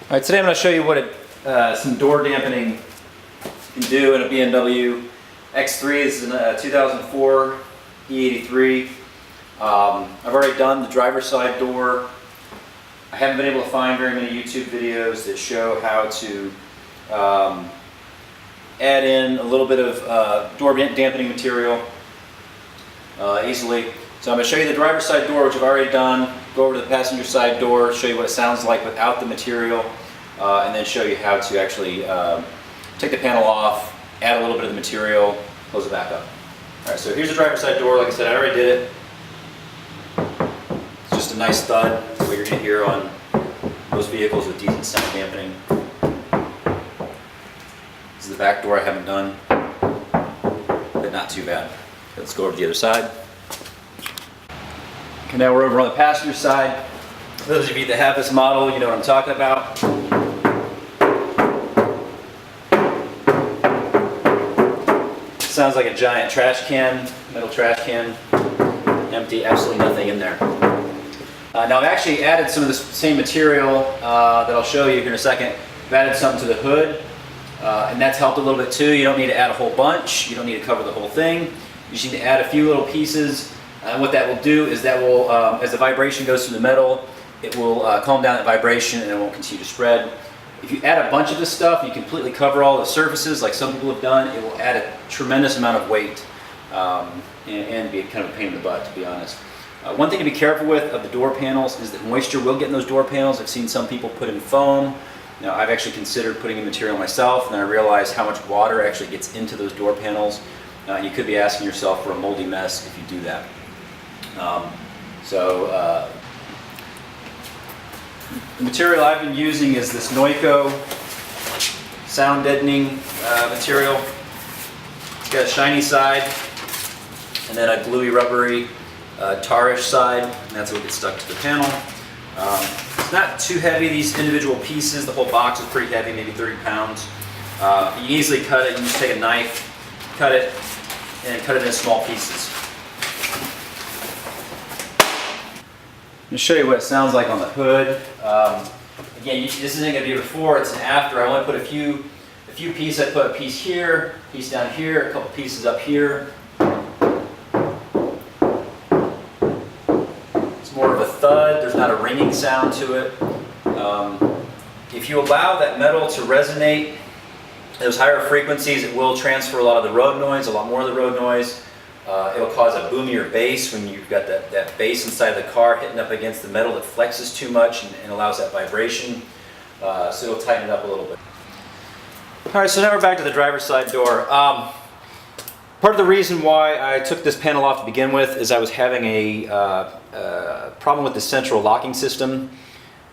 Alright, today I'm going to show you what some door dampening can do in a BMW X3. This is a 2004 E83. I've already done the driver's side door. I haven't been able to find very many YouTube videos that show how to add in a little bit of door dampening material easily. So I'm going to show you the driver's side door, which I've already done, go over to the passenger side door, show you what it sounds like without the material, and then show you how to actually take the panel off, add a little bit of the material, close it back up. Alright, so here's the driver's side door. Like I said, I already did it. It's just a nice thud, what you're going to hear on most vehicles with decent sound dampening. This is the back door I haven't done, but not too bad. Okay, let's go over to the other side. Okay, now we're over on the passenger side. For those of you that have this model, you know what I'm talking about. Sounds like a giant trash can, metal trash can, empty, absolutely nothing in there. Now I've actually added some of this same material that I'll show you here in a second. I've added something to the hood, and that's helped a little bit too. You don't need to add a whole bunch, you don't need to cover the whole thing. You just need to add a few little pieces. And what that will do is that will, as the vibration goes through the metal, it will calm down that vibration and it won't continue to spread. If you add a bunch of this stuff, you completely cover all the surfaces like some people have done, it will add a tremendous amount of weight and be kind of a pain in the butt, to be honest. One thing to be careful with of the door panels is that moisture will get in those door panels. I've seen some people put in foam. Now I've actually considered putting in material myself, and then I realized how much water actually gets into those door panels. You could be asking yourself for a moldy mess if you do that. The material I've been using is this Noiko sound deadening material. It's got a shiny side and then a gluey rubbery tarish side, and that's what gets stuck to the panel. It's not too heavy, these individual pieces. The whole box is pretty heavy, maybe 30 pounds. You can easily cut it. You can just take a knife, cut it, and cut it into small pieces. I'm going to show you what it sounds like on the hood. Again, this isn't going to be before, it's an after. I only put a few pieces. I put a piece here, a piece down here, a couple pieces up here. It's more of a thud. There's not a ringing sound to it. If you allow that metal to resonate at those higher frequencies, it will transfer a lot of the road noise, a lot more of the road noise. It'll cause a boomier bass when you've got that bass inside the car hitting up against the metal that flexes too much and allows that vibration. So it'll tighten it up a little bit. Alright, so now we're back to the driver's side door. Part of the reason why I took this panel off to begin with is I was having a problem with the central locking system.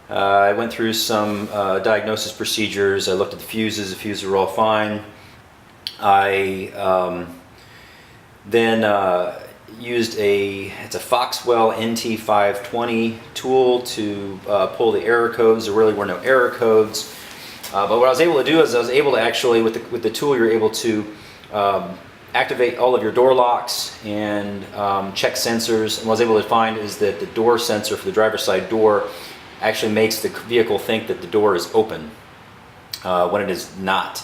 I went through some diagnosis procedures. I looked at the fuses were all fine. I then used it's a Foxwell NT520 tool to pull the error codes. There really were no error codes. But what I was able to do is I was able to actually, with the tool, you're able to activate all of your door locks and check sensors. And what I was able to find is that the door sensor for the driver's side door actually makes the vehicle think that the door is open when it is not.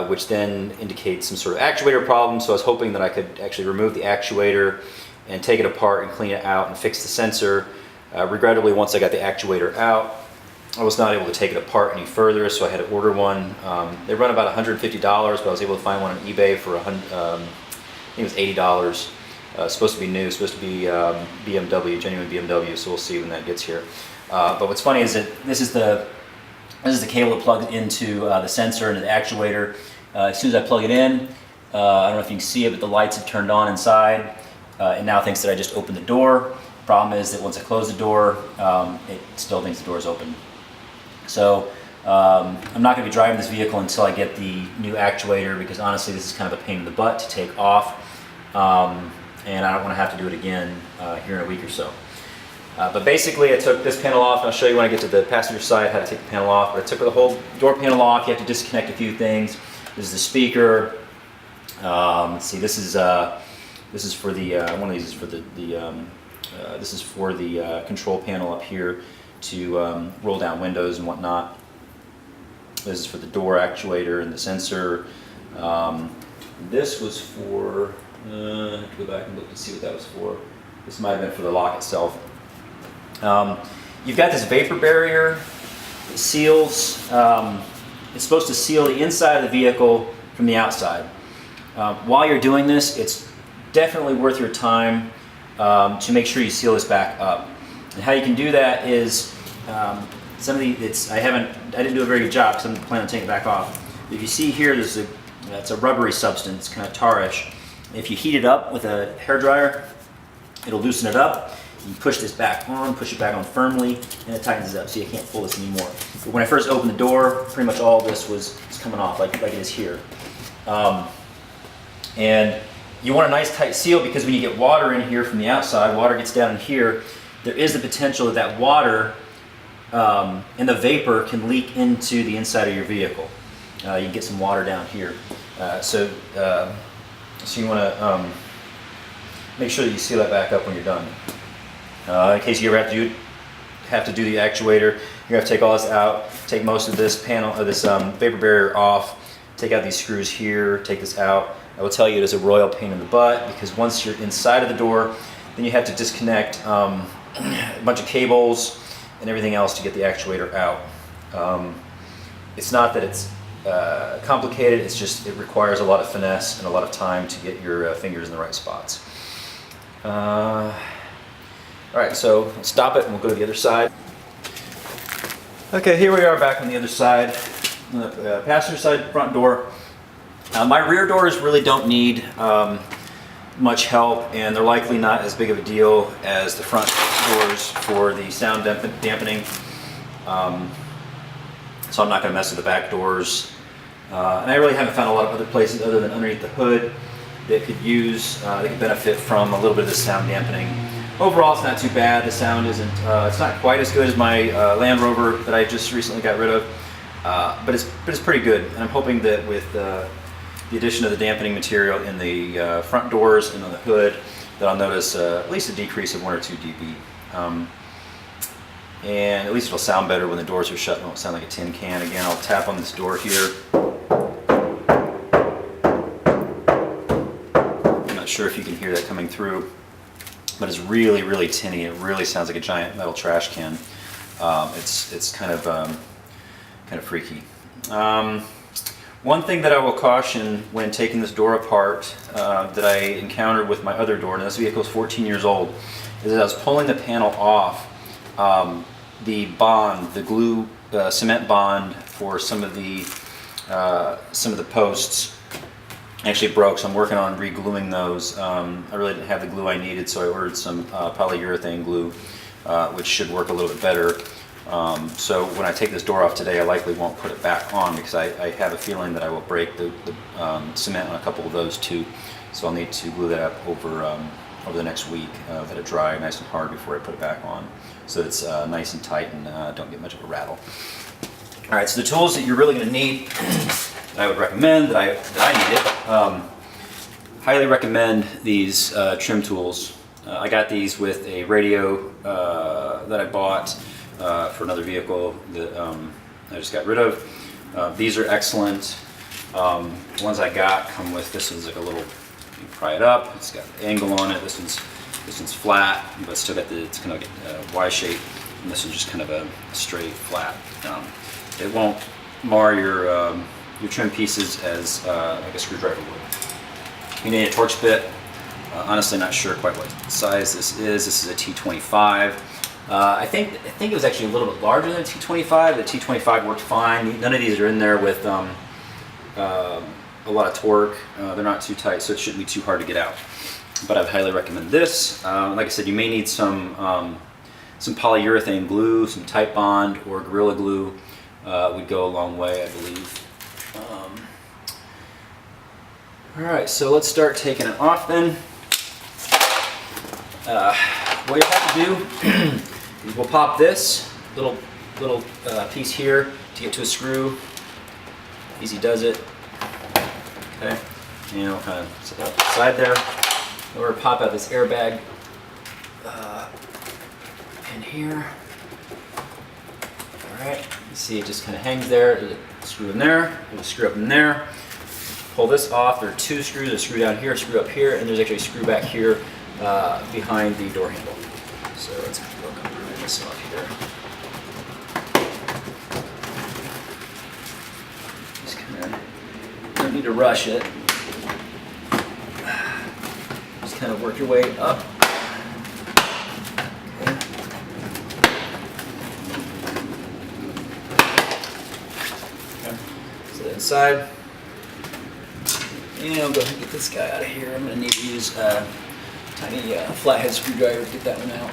Which then indicates some sort of actuator problem. So I was hoping that I could actually remove the actuator and take it apart and clean it out and fix the sensor. Regrettably, once I got the actuator out, I was not able to take it apart any further, so I had to order one. They run about $150, but I was able to find one on eBay for I think it was $80. Supposed to be new, supposed to be BMW, genuine BMW, so we'll see when that gets here. But what's funny is that this is the cable that plugs into the sensor and the actuator. As soon as I plug it in, I don't know if you can see it, but the lights have turned on inside. It now thinks that I just opened the door. Problem is that once I close the door, it still thinks the door is open. So I'm not going to be driving this vehicle until I get the new actuator, because honestly this is kind of a pain in the butt to take off. And I don't want to have to do it again here in a week or so. But basically I took this panel off, and I'll show you when I get to the passenger side how to take the panel off. But I took the whole door panel off. You have to disconnect a few things. This is the speaker. Let's see, this is for the, one of these is for this is for the control panel up here to roll down windows and whatnot. This is for the door actuator and the sensor. This was for, I have to go back and look to see what that was for. This might have been for the lock itself. You've got this vapor barrier that seals, it's supposed to seal the inside of the vehicle from the outside. While you're doing this, it's definitely worth your time to make sure you seal this back up. And how you can do that is, I didn't do a very good job because I'm planning on taking it back off. If you see here, it's a rubbery substance, kind of tarish. If you heat it up with a hairdryer, it'll loosen it up. You push this back on, push it back on firmly, and it tightens it up so you can't pull this anymore. But when I first opened the door, pretty much all of this was coming off like it is here. And you want a nice tight seal because when you get water in here from the outside, water gets down in here, there is the potential that water and the vapor can leak into the inside of your vehicle. You can get some water down here. So you want to make sure that you seal that back up when you're done. In case you ever have to do the actuator, you're going to have to take all this out, take most of this panel, this vapor barrier off, take out these screws here, take this out. I will tell you it is a royal pain in the butt because once you're inside of the door, then you have to disconnect a bunch of cables and everything else to get the actuator out. It's not that it's complicated, it's just it requires a lot of finesse and a lot of time to get your fingers in the right spots. Alright, so let's stop it and we'll go to the other side. Okay, here we are back on the other side, on the passenger side front door. My rear doors really don't need much help, and they're likely not as big of a deal as the front doors for the sound dampening. So I'm not going to mess with the back doors. And I really haven't found a lot of other places other than underneath the hood that could benefit from a little bit of this sound dampening. Overall, it's not too bad. The sound isn't, it's not quite as good as my Land Rover that I just recently got rid of, but it's pretty good. And I'm hoping that with the addition of the dampening material in the front doors and on the hood, that I'll notice at least a decrease of 1 or 2 dB. And at least it'll sound better when the doors are shut. It won't sound like a tin can. Again, I'll tap on this door here. I'm not sure if you can hear that coming through, but it's really, really tinny. It really sounds like a giant metal trash can. It's kind of freaky. One thing that I will caution when taking this door apart that I encountered with my other door, and this vehicle is 14 years old, is that I was pulling the panel off. The bond, the glue, cement bond for some of the posts actually broke, so I'm working on re-gluing those. I really didn't have the glue I needed, so I ordered some polyurethane glue, which should work a little bit better. So when I take this door off today, I likely won't put it back on because I have a feeling that I will break the cement on a couple of those too. So I'll need to glue that up over the next week, let it dry nice and hard before I put it back on, so it's nice and tight and don't get much of a rattle. All right, so the tools that you're really going to need, that I would recommend, that I needed, highly recommend these trim tools. I got these with a radio that I bought for another vehicle that I just got rid of. These are excellent. The ones I got come with, this is like a little, you pry it up, it's got an angle on it. This one's flat, but still got it's kind of like a Y shape, and this one's just kind of a straight flat. It won't mar your trim pieces as like a screwdriver would. You need a torch bit. Honestly, not sure quite what size this is. This is a T25. I think it was actually a little bit larger than a T25. The T25 worked fine. None of these are in there with a lot of torque. They're not too tight, so it shouldn't be too hard to get out. But I would highly recommend this. Like I said, you may need some polyurethane glue, some Type Bond or Gorilla Glue would go a long way, I believe. All right, so let's start taking it off then. What you have to do is we'll pop this little piece here to get to a screw. Easy does it. Okay, and we'll kind of set that up side there. Then we're gonna pop out this airbag in here. All right, see it just kind of hangs there. There's a screw in there, there's a screw up in there. Pull this off, there are 2 screws, a screw down here, a screw up here, and there's actually a screw back here behind the door handle. So let's work on this off here. Just kind of, don't need to rush it. Just kind of work your way up. Inside, and I'll go ahead and get this guy out of here. I'm going to need to use a tiny flathead screwdriver to get that one out.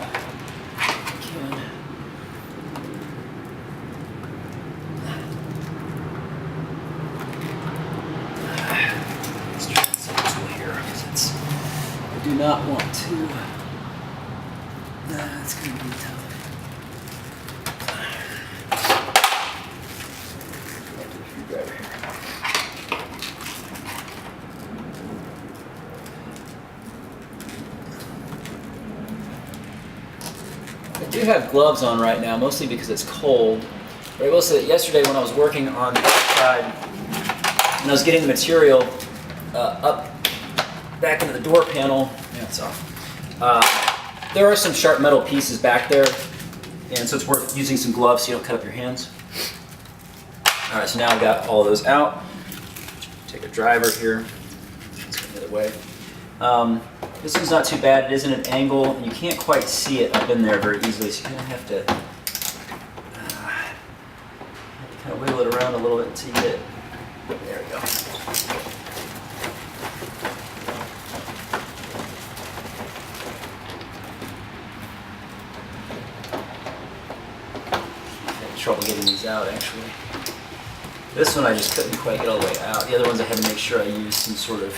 Let's try this other tool here because I do not want to. It's going to be tough. I do have gloves on right now, mostly because it's cold. But I will say that yesterday when I was working on the outside, and I was getting the material up back into the door panel, yeah, it's off. There are some sharp metal pieces back there, and so it's worth using some gloves so you don't cut up your hands. All right, so now I've got all of those out. Take a driver here. Let's go the other way. This one's not too bad. It is in an angle, and you can't quite see it up in there very easily, so you kind of have to kind of wiggle it around a little bit until you get it. There we go. I had trouble getting these out, actually. This one I just couldn't quite get all the way out. The other ones I had to make sure I used some sort of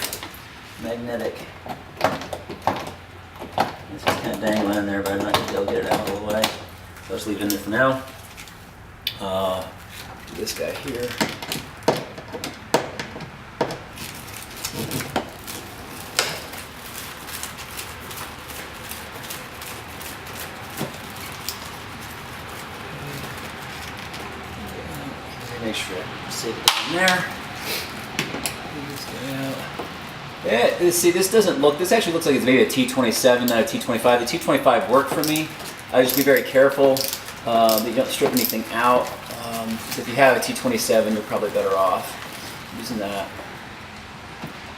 magnetic. It's just kind of dangling in there, but I'm not going to be able to get it out all the way. So I'll just leave it in there for now. Do this guy here. Make sure I save it down there. This guy out. Yeah, see, this doesn't look, this actually looks like it's maybe a T27, not a T25. The T25 worked for me. I just be very careful that you don't strip anything out. So if you have a T27, you're probably better off using that.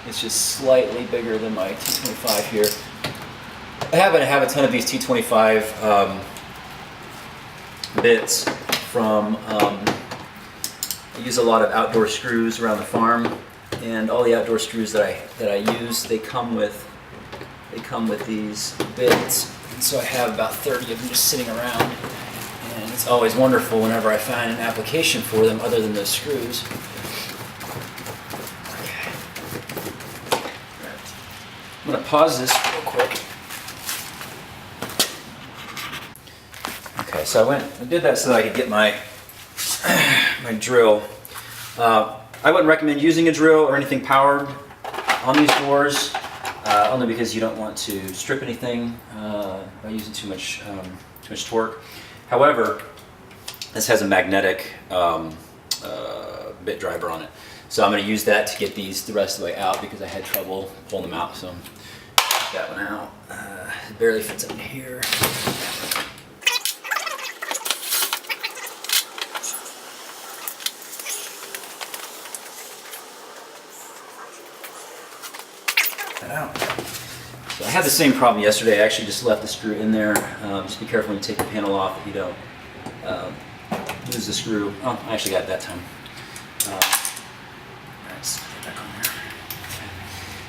It's just slightly bigger than my T25 here. I happen to have a ton of these T25 bits from, I use a lot of outdoor screws around the farm. And all the outdoor screws that I use, they come with these bits, and so I have about 30 of them just sitting around, and it's always wonderful whenever I find an application for them other than those screws. Okay. I'm going to pause this real quick. Okay, so I did that so that I could get my my drill. I wouldn't recommend using a drill or anything powered on these doors, only because you don't want to strip anything by using too much torque. However, this has a magnetic bit driver on it, so I'm going to use that to get these the rest of the way out because I had trouble pulling them out. So get that one out. It barely fits up in here. Out. So I had the same problem yesterday. I actually just left the screw in there. Just be careful when you take the panel off that you don't lose the screw. Oh, I actually got it that time. Let's put it back on there.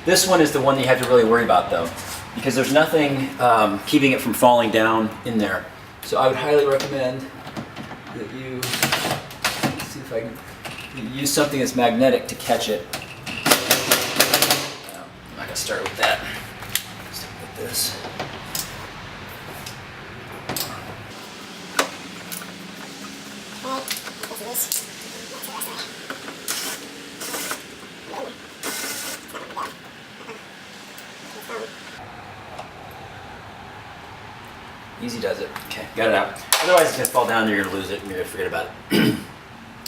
This one is the one that you have to really worry about though, because there's nothing keeping it from falling down in there. So I would highly recommend that you, let's see if I can use something that's magnetic to catch it. Start with that. Start with this. Easy does it. Okay, got it out. Otherwise it's going to fall down and you're going to lose it and you're going to forget about it.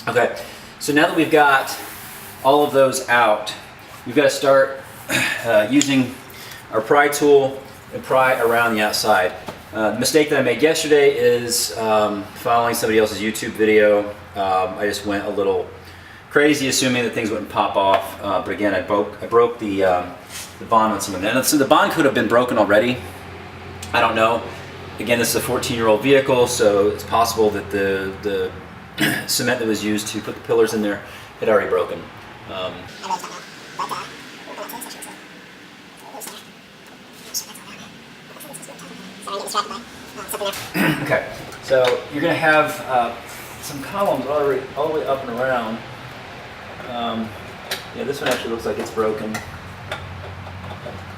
Okay, so now that we've got all of those out, we've got to start using our pry tool and pry around the outside. The mistake that I made yesterday is following somebody else's YouTube video. I just went a little crazy assuming that things wouldn't pop off, but again, I broke the bond on some of them. And so the bond could have been broken already. I don't know. Again, this is a 14-year-old vehicle, so it's possible that the cement that was used to put the pillars in there had already broken. Okay, so you're going to have some columns all the way up and around. Yeah, this one actually looks like it's broken.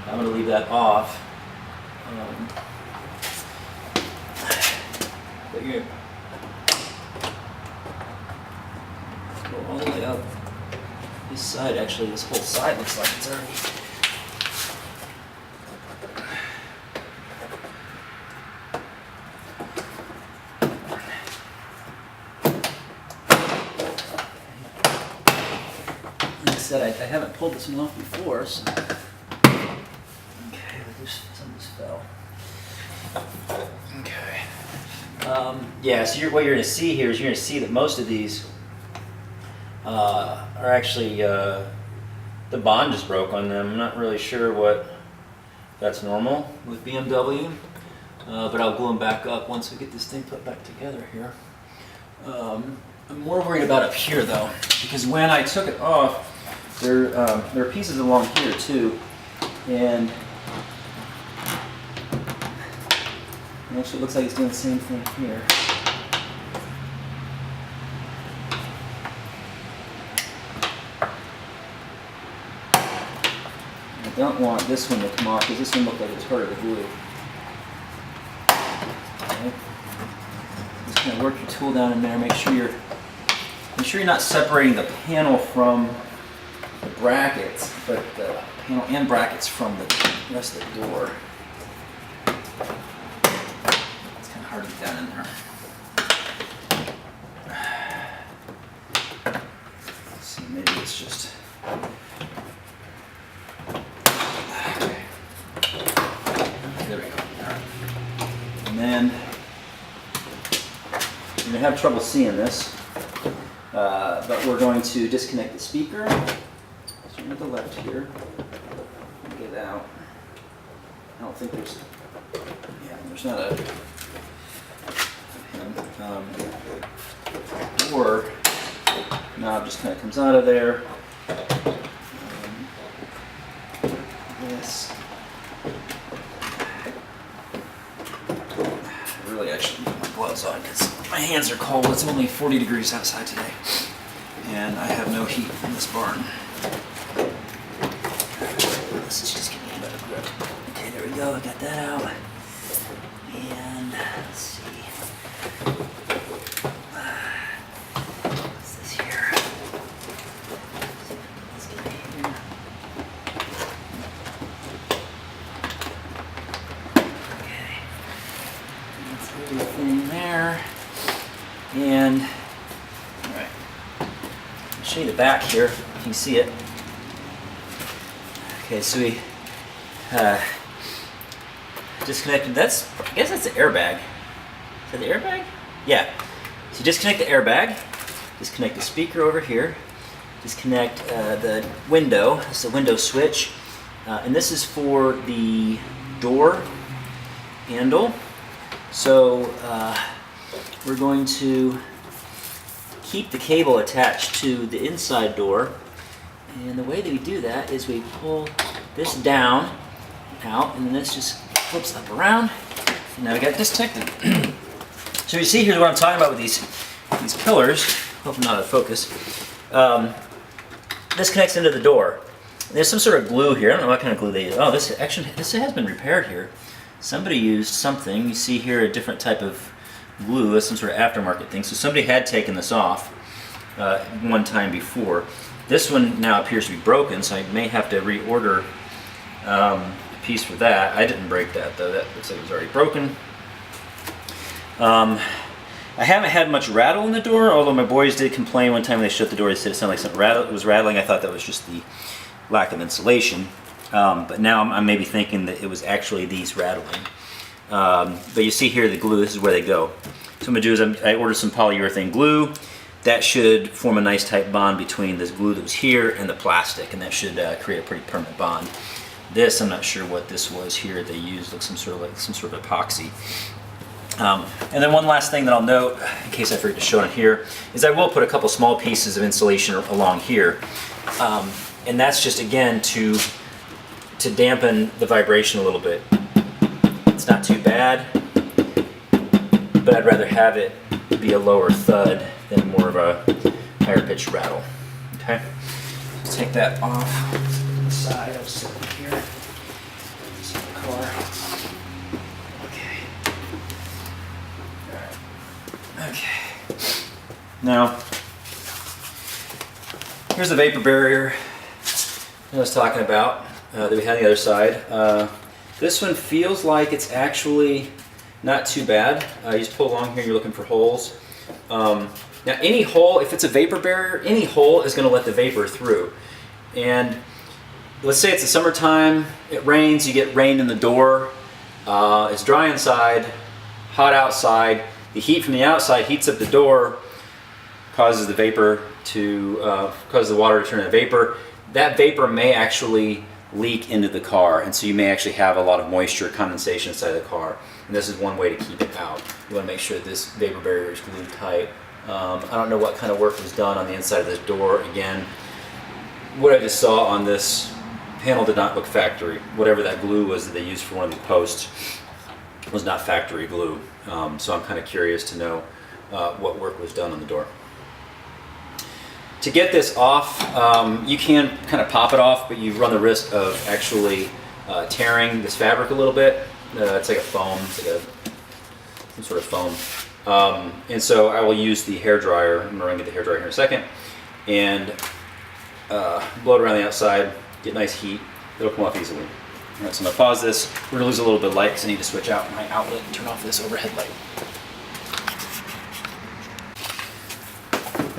I'm going to leave that off. But you're go all the way up. This side, actually, this whole side looks like it's already. Like I said, I haven't pulled this one off before, so. Okay, some of this fell. Okay. Yeah, so what you're going to see here is you're going to see that most of these are actually, the bond just broke on them. I'm not really sure what that's normal with BMW, but I'll glue them back up once we get this thing put back together here. I'm more worried about up here though, because when I took it off, there are pieces along here too, and it actually looks like it's doing the same thing here. I don't want this one to come off because this one looked like it's harder to glue. Okay. Just kind of work your tool down in there. Make sure you're not separating the panel from the brackets, but the panel and brackets from the rest of the door. It's kind of hard to get down in there. Let's see, maybe it's just. There we go. And then you're going to have trouble seeing this, but we're going to disconnect the speaker. So to the left here. Get out. I don't think there's. Yeah, there's not a. Or knob just kind of comes out of there. This. Really, I should put my gloves on because my hands are cold. It's only 40 degrees outside today, and I have no heat in this barn. Let's just get me a better grip. Okay, there we go. I got that out. And let's see. What's this here? Let's get it here. Okay. That's everything there. And, alright. I'll show you the back here, if you can see it. Okay, so we disconnected, I guess that's the airbag. Is that the airbag? Yeah. So you disconnect the airbag, disconnect the speaker over here, disconnect the window, it's the window switch, and this is for the door handle. So we're going to keep the cable attached to the inside door. And the way that we do that is we pull this down, out, and then this just flips up around. And now we got it disconnected. So you see here what I'm talking about with these pillars. Hope I'm not out of focus. This connects into the door. There's some sort of glue here. I don't know what kind of glue they use. Oh, this has been repaired here. Somebody used something. You see here a different type of glue. That's some sort of aftermarket thing. So somebody had taken this off one time before. This one now appears to be broken, so I may have to reorder a piece for that. I didn't break that though. That looks like it was already broken. I haven't had much rattle in the door, although my boys did complain one time when they shut the door. They said it sounded like something was rattling. I thought that was just the lack of insulation. But now I'm maybe thinking that it was actually these rattling. But you see here the glue, this is where they go. So what I'm going to do is I ordered some polyurethane glue. That should form a nice tight bond between this glue that was here and the plastic, and that should create a pretty permanent bond. This, I'm not sure what this was here they used, looks some sort of epoxy. And then one last thing that I'll note, in case I forget to show it here, is I will put a couple small pieces of insulation along here. And that's just, again, to dampen the vibration a little bit. It's not too bad, but I'd rather have it be a lower thud than more of a higher pitched rattle. Okay, let's take that off to the side. I'll sit over here. Sit in the car. Okay. All right. Okay. Now, here's the vapor barrier I was talking about that we had on the other side. This one feels like it's actually not too bad. You just pull along here, you're looking for holes. Now any hole, if it's a vapor barrier, any hole is going to let the vapor through. And let's say it's the summertime, it rains, you get rain in the door, it's dry inside, hot outside, the heat from the outside heats up the door, causes the vapor to, causes the water to turn into vapor. That vapor may actually leak into the car, and so you may actually have a lot of moisture condensation inside the car. And this is one way to keep it out. You want to make sure this vapor barrier is glued tight. I don't know what kind of work was done on the inside of this door. Again, what I just saw on this panel did not look factory. Whatever that glue was that they used for one of the posts was not factory glue. So I'm kind of curious to know what work was done on the door. To get this off, you can kind of pop it off, but you run the risk of actually tearing this fabric a little bit. It's like a foam, it's like some sort of foam. And so I will use the hair dryer. I'm going to get the hair dryer here in a second, and blow it around the outside, get nice heat. It'll come off easily. All right, so I'm going to pause this. We're going to lose a little bit of light because I need to switch out my outlet and turn off this overhead light.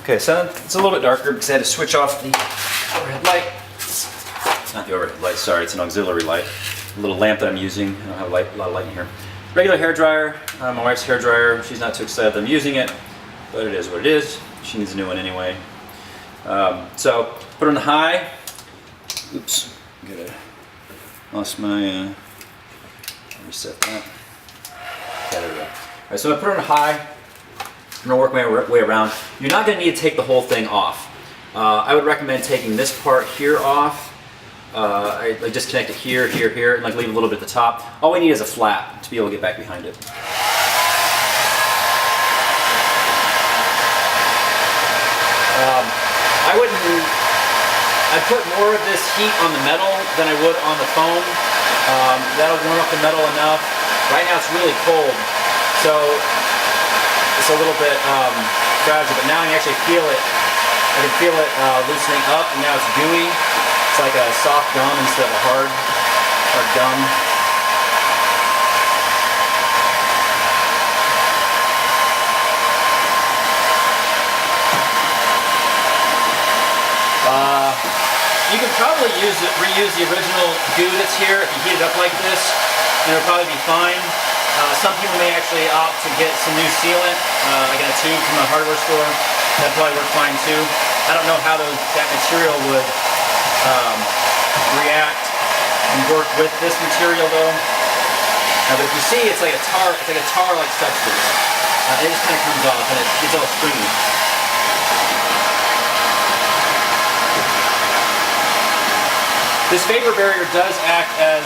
Okay, so it's a little bit darker because I had to switch off the overhead light. It's not the overhead light, sorry, it's an auxiliary light. A little lamp that I'm using. I don't have a lot of light in here. Regular hair dryer, my wife's hair dryer. She's not too excited that I'm using it, but it is what it is. She needs a new one anyway. So put it on high. Oops, lost my, reset that. Okay, there we go. All right, so I'm gonna put it on high. I'm gonna work my way around. You're not gonna need to take the whole thing off. I would recommend taking this part here off. I disconnect it here, here, and like leave a little bit at the top. All we need is a flap to be able to get back behind it. I'd put more of this heat on the metal than I would on the foam. That'll warm up the metal enough. Right now it's really cold, so it's a little bit fragile, but now I can actually feel it. I can feel it loosening up, and now it's gooey. It's like a soft gum instead of a hard gum. You could probably reuse the original goo that's here if you heat it up like this, and it'll probably be fine. Some people may actually opt to get some new sealant, like in a tube from a hardware store. That'd probably work fine too. I don't know how that material would react and work with this material though. But if you see, it's like a tar-like substance. It just kind of comes off and it gets all stringy. This vapor barrier does act as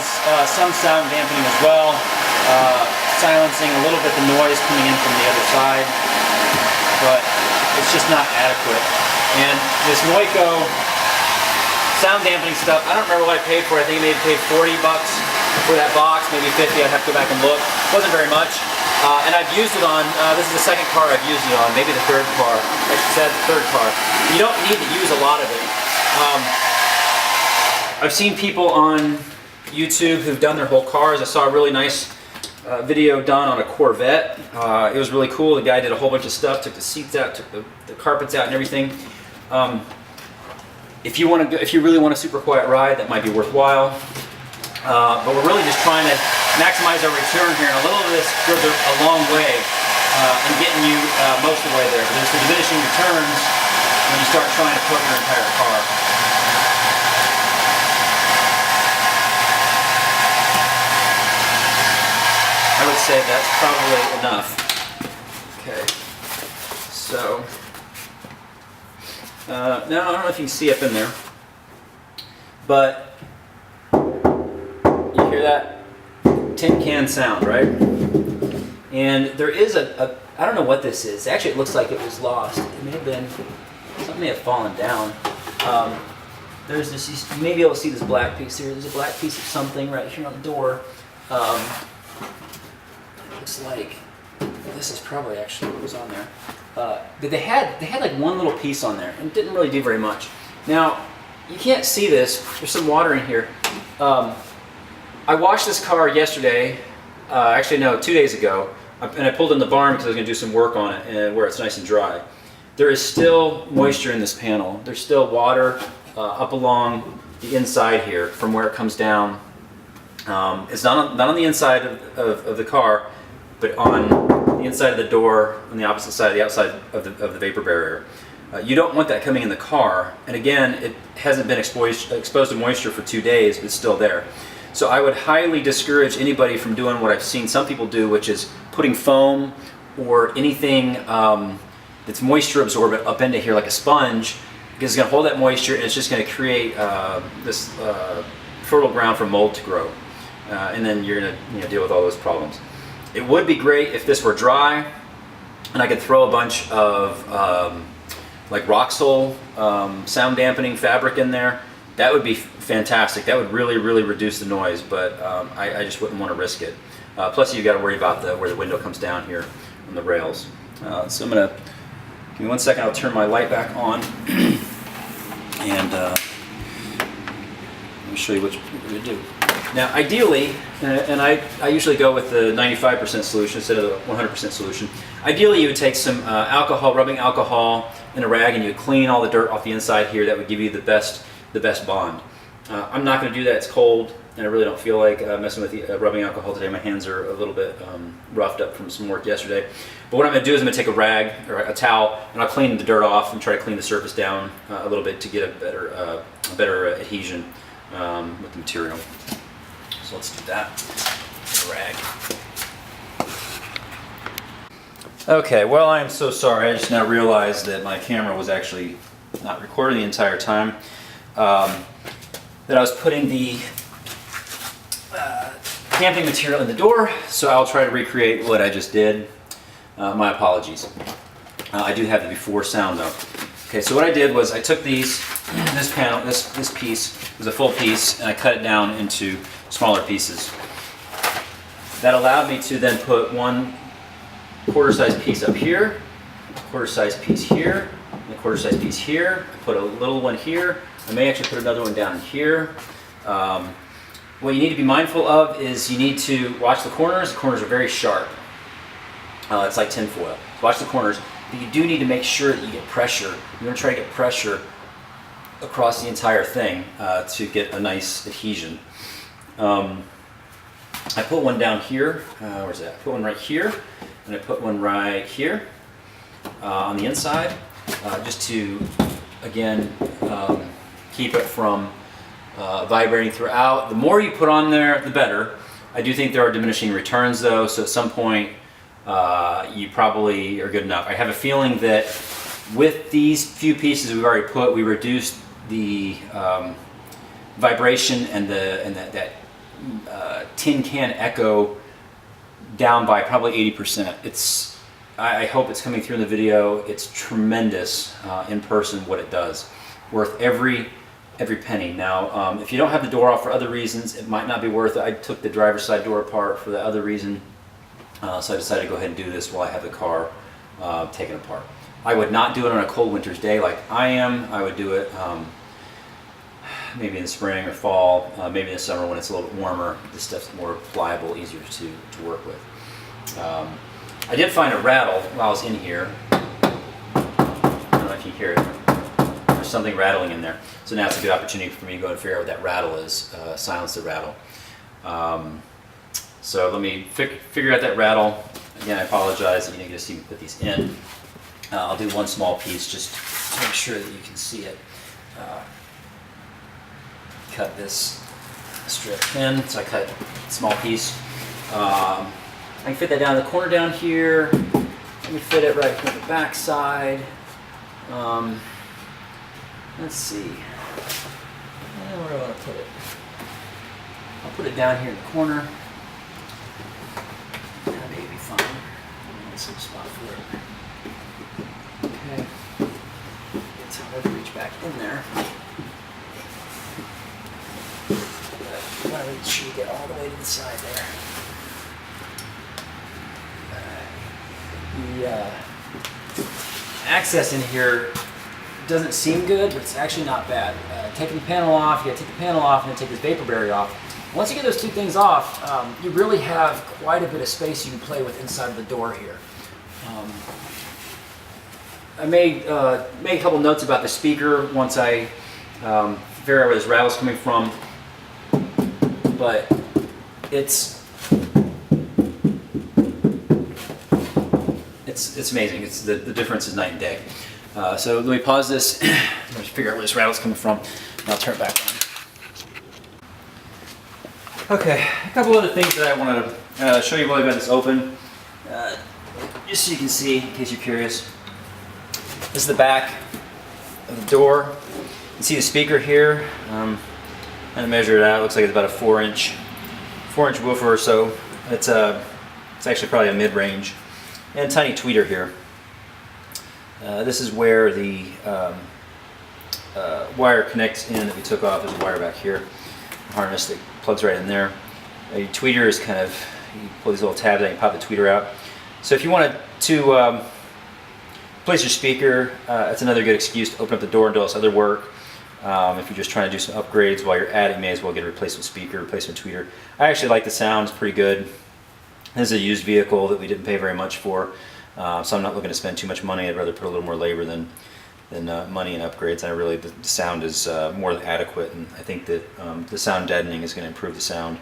some sound dampening as well, silencing a little bit the noise coming in from the other side, but it's just not adequate. And this Noiko sound dampening stuff, I don't remember what I paid for it. I think I maybe paid $40 for that box, maybe 50. I'd have to go back and look. It wasn't very much. And I've used it on, this is the second car I've used it on, maybe the third car. I said the third car. You don't need to use a lot of it. I've seen people on YouTube who've done their whole cars. I saw a really nice video done on a Corvette. It was really cool. The guy did a whole bunch of stuff, took the seats out, took the carpets out and everything. If you really want a super quiet ride, that might be worthwhile. But we're really just trying to maximize our return here, and a little of this goes a long way in getting you most of the way there. But there's the diminishing returns when you start trying to put your entire car. I would say that's probably enough. Okay, so now I don't know if you can see up in there, but you hear that tin can sound, right? And there is I don't know what this is. Actually, it looks like it was lost. It may have been, something may have fallen down. There's this, you may be able to see this black piece here. There's a black piece of something right here on the door. Looks like this is probably actually what was on there. They had like one little piece on there, and it didn't really do very much. Now you can't see this. There's some water in here. I washed this car yesterday. Actually, no, 2 days ago, and I pulled in the barn because I was going to do some work on it, and where it's nice and dry. There is still moisture in this panel. There's still water up along the inside here from where it comes down. It's not on the inside of the car, but on the inside of the door, on the opposite side, the outside of the vapor barrier. You don't want that coming in the car, and again, it hasn't been exposed to moisture for 2 days, but it's still there. So I would highly discourage anybody from doing what I've seen some people do, which is putting foam or anything that's moisture absorbent up into here like a sponge, because it's going to hold that moisture and it's just going to create this fertile ground for mold to grow. And then you're going to deal with all those problems. It would be great if this were dry and I could throw a bunch of like Roxol sound dampening fabric in there. That would be fantastic. That would really, really reduce the noise, but I just wouldn't want to risk it. Plus you got to worry about where the window comes down here on the rails. So I'm going to, give me 1 second, I'll turn my light back on and let me show you what we're going to do. Now, ideally, and I usually go with the 95% solution instead of the 100% solution. Ideally, you would take some alcohol, rubbing alcohol in a rag, and you would clean all the dirt off the inside here. That would give you the best bond. I'm not going to do that. It's cold, and I really don't feel like messing with the rubbing alcohol today. My hands are a little bit roughed up from some work yesterday. But what I'm going to do is I'm going to take a rag or a towel, and I'll clean the dirt off and try to clean the surface down a little bit to get a better adhesion with the material. So let's do that. Rag. Okay, well, I am so sorry. I just now realized that my camera was actually not recording the entire time. That I was putting the damping material in the door, so I'll try to recreate what I just did. My apologies. I do have the before sound though. Okay, so what I did was I took this panel, this piece was a full piece, and I cut it down into smaller pieces. That allowed me to then put one quarter-size piece up here, a quarter-size piece here, and a quarter-size piece here. I put a little one here. I may actually put another one down here. What you need to be mindful of is you need to watch the corners. The corners are very sharp. It's like tin foil. So watch the corners. But you do need to make sure that you get pressure. You want to try to get pressure across the entire thing to get a nice adhesion. I put one down here. Where's that? I put one right here, and I put one right here on the inside, just to, again, keep it from vibrating throughout. The more you put on there, the better. I do think there are diminishing returns though, so at some point you probably are good enough. I have a feeling that with these few pieces we've already put, we reduced the vibration and that tin can echo down by probably 80%. I hope it's coming through in the video. It's tremendous in person what it does. Worth every penny. Now, if you don't have the door off for other reasons, it might not be worth it. I took the driver's side door apart for the other reason, so I decided to go ahead and do this while I have the car taken apart. I would not do it on a cold winter's day like I am. I would do it maybe in the spring or fall, maybe in the summer when it's a little bit warmer. This stuff's more pliable, easier to work with. I did find a rattle while I was in here. I don't know if you hear it. There's something rattling in there. So now it's a good opportunity for me to go and figure out what that rattle is, silence the rattle. So let me figure out that rattle. Again, I apologize that you didn't get to see me put these in. I'll do one small piece just to make sure that you can see it. Cut this strip thin, so I cut a small piece. I can fit that down in the corner down here. Let me fit it right here on the back side. Let's see. Where do I want to put it? I'll put it down here in the corner. That may be fine. I need some spot for it. Okay. It's hard to reach back in there. I want to make sure you get all the way to the side there. The access in here doesn't seem good, but it's actually not bad. Taking the panel off, you gotta take the panel off and then take this vapor barrier off. Once you get those two things off, you really have quite a bit of space you can play with inside the door here. I made a couple notes about the speaker once I figure out where this rattle's coming from, but it's amazing. The difference is night and day. So let me pause this. Let me figure out where this rattle's coming from, and I'll turn it back on. Okay, a couple other things that I want to show you while I've got this open, just so you can see, in case you're curious. This is the back of the door. You can see the speaker here. I'm going to measure it out. It looks like it's about a 4-inch woofer or so. It's actually probably a mid-range. And a tiny tweeter here. This is where the wire connects in that we took off. There's a wire back here, a harness that plugs right in there. A tweeter is kind of, you pull these little tabs out and you pop the tweeter out. So if you wanted to place your speaker, that's another good excuse to open up the door and do all this other work. If you're just trying to do some upgrades while you're at it, you may as well get a replacement speaker, replacement tweeter. I actually like the sound, it's pretty good. This is a used vehicle that we didn't pay very much for, so I'm not looking to spend too much money. I'd rather put a little more labor than money in upgrades. And the sound is more than adequate, and I think that the sound deadening is going to improve the sound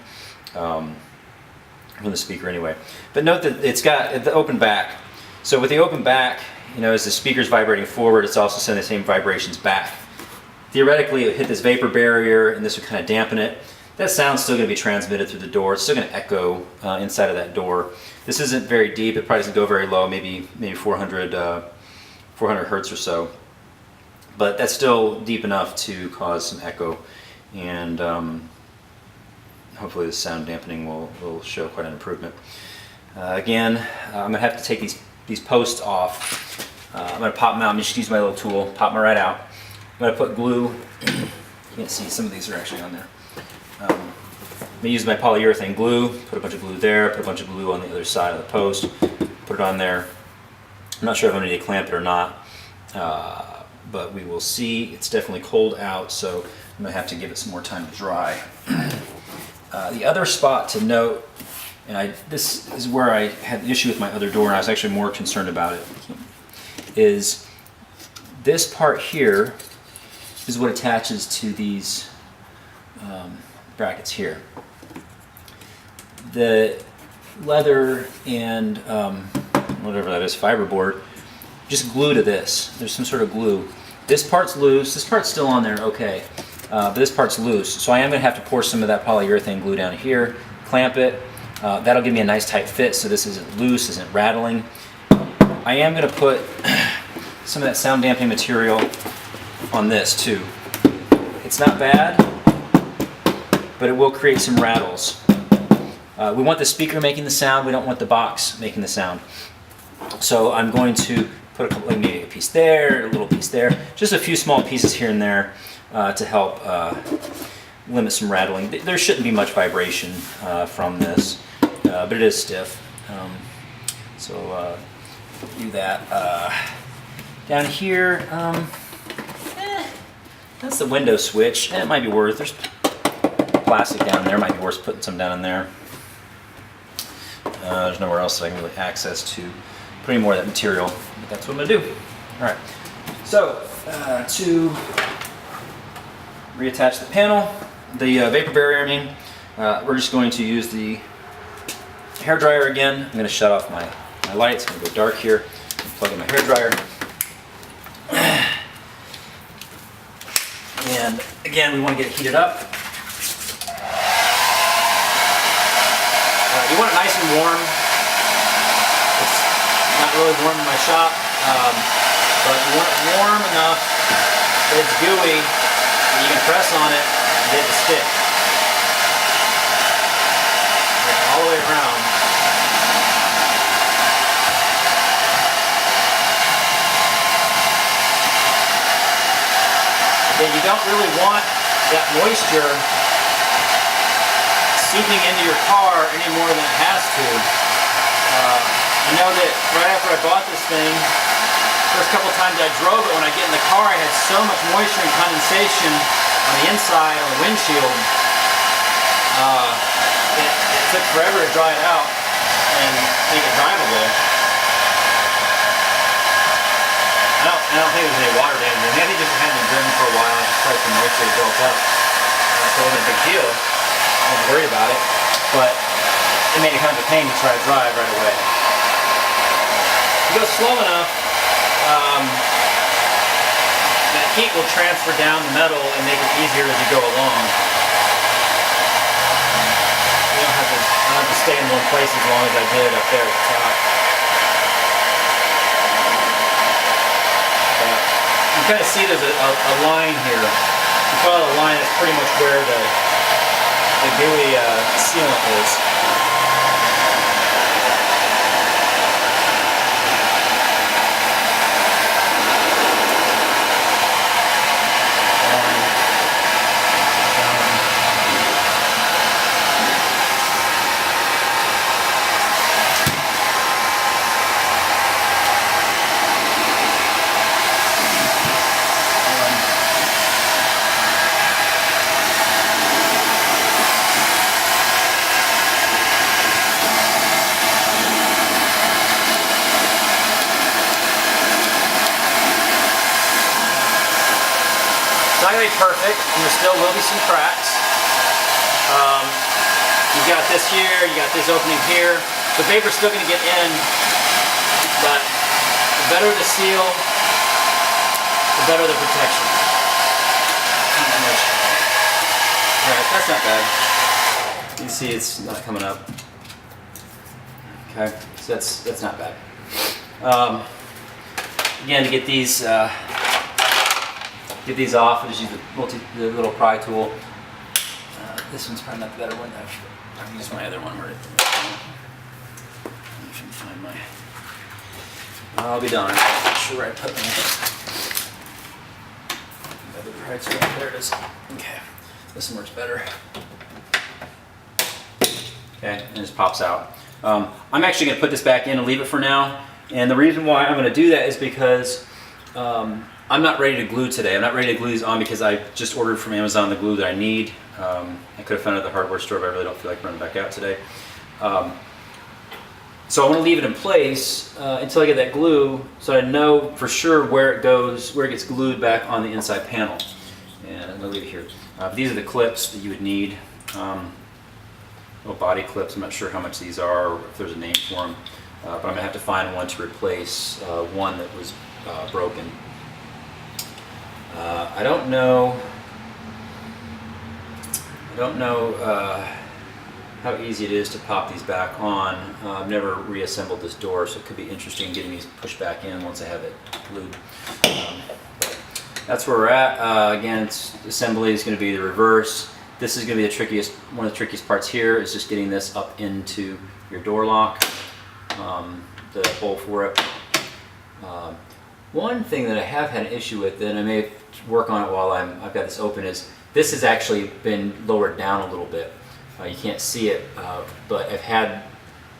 from the speaker anyway. But note that it's got the open back. So with the open back, as the speaker's vibrating forward, it's also sending the same vibrations back. Theoretically, it would hit this vapor barrier, and this would kind of dampen it. That sound's still going to be transmitted through the door. It's still going to echo inside of that door. This isn't very deep. It probably doesn't go very low, maybe 400 hertz or so. But that's still deep enough to cause some echo, and hopefully the sound dampening will show quite an improvement. Again, I'm going to have to take these posts off. I'm going to pop them out. I'm just use my little tool, pop them right out. I'm going to put glue. You can't see, some of these are actually on there. I'm going to use my polyurethane glue, put a bunch of glue there, put a bunch of glue on the other side of the post, put it on there. I'm not sure if I'm going to need to clamp it or not, but we will see. It's definitely cold out, so I'm going to have to give it some more time to dry. The other spot to note, and this is where I had the issue with my other door, and I was actually more concerned about it, is this part here is what attaches to these brackets here. The leather and whatever that is, fiberboard, just glue to this. There's some sort of glue. This part's loose. This part's still on there, okay. But this part's loose. So I am going to have to pour some of that polyurethane glue down here, clamp it. That'll give me a nice tight fit so this isn't loose, isn't rattling. I am going to put some of that sound dampening material on this too. It's not bad, but it will create some rattles. We want the speaker making the sound, we don't want the box making the sound. So I'm going to put maybe a piece there, a little piece there, just a few small pieces here and there to help limit some rattling. There shouldn't be much vibration from this, but it is stiff. So do that. Down here, That's the window switch, and it might be worth, there's plastic down there, might be worth putting some down in there. There's nowhere else that I can really access to put any more of that material, but that's what I'm gonna do. All right, so to reattach the panel, the vapor barrier, I mean, we're just going to use the hair dryer again. I'm gonna shut off my light, it's gonna go dark here, plug in my hair dryer. And again, we want to get it heated up. You want it nice and warm. It's not really warm in my shop, but you want it warm enough that it's gooey, and you can press on it and get it to stick. All the way around. Then you don't really want that moisture seeping into your car any more than it has to. I know that right after I bought this thing, first couple times I drove it, when I get in the car I had so much moisture and condensation on the inside, on the windshield. It took forever to dry it out and make it drivable. I don't think there's any water damage. I think it just hadn't been driven for a while and just probably some moisture built up. So it wasn't a big deal. I wasn't worried about it. But it made it kind of a pain to try to drive right away. If you go slow enough, that heat will transfer down the metal and make it easier as you go along. You don't have to stay in one place as long as I did up there at the top. You kind of see there's a line here. You follow the line, that's pretty much where the gooey sealant is. Not going to be perfect, and there still will be some cracks. You've got this here, you got this opening here. The vapor's still going to get in, but the better the seal, the better the protection. Alright, that's not bad. You can see it's not coming up. Okay, so that's not bad. Again, to get these off, I just use the little pry tool. This one's probably not the better one. I've used my other one. Where it, I should find my. I'll be done. I'm not sure where I put my other pry tool. There it is. Okay, this one works better. Okay, and it just pops out. I'm actually going to put this back in and leave it for now. And the reason why I'm going to do that is because I'm not ready to glue today. I'm not ready to glue these on because I just ordered from Amazon the glue that I need. I could have found it at the hardware store, but I really don't feel like running back out today. So I want to leave it in place until I get that glue, so I know for sure where it goes, where it gets glued back on the inside panel. And I'm going to leave it here. These are the clips that you would need. Little body clips. I'm not sure how much these are, or if there's a name for them. But I'm going to have to find one to replace one that was broken. I don't know how easy it is to pop these back on. I've never reassembled this door, so it could be interesting getting these pushed back in once I have it glued. That's where we're at. Again, assembly is going to be the reverse. This is going to be the trickiest, one of the trickiest parts here is just getting this up into your door lock, the hole for it. One thing that I have had an issue with, and I may work on it while I've got this open, is this has actually been lowered down a little bit. You can't see it, but I've had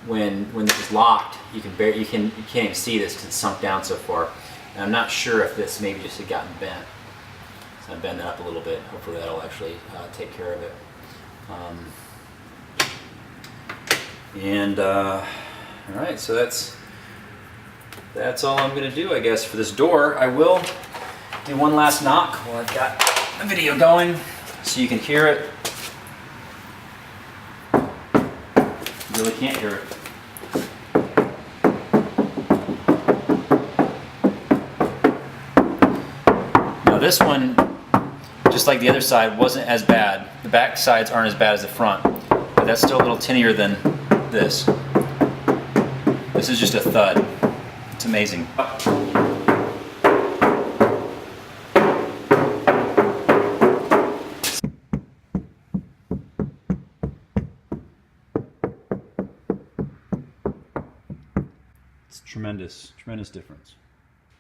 when this is locked, you can't even see this because it's sunk down so far. And I'm not sure if this maybe just had gotten bent. So I bend that up a little bit. Hopefully that'll actually take care of it. All right, so that's all I'm gonna do, I guess, for this door. I will do one last knock while I've got the video going, so you can hear it. You really can't hear it. Now this one, just like the other side, wasn't as bad. The back sides aren't as bad as the front, but that's still a little tinnier than this. This is just a thud. It's amazing. It's tremendous difference.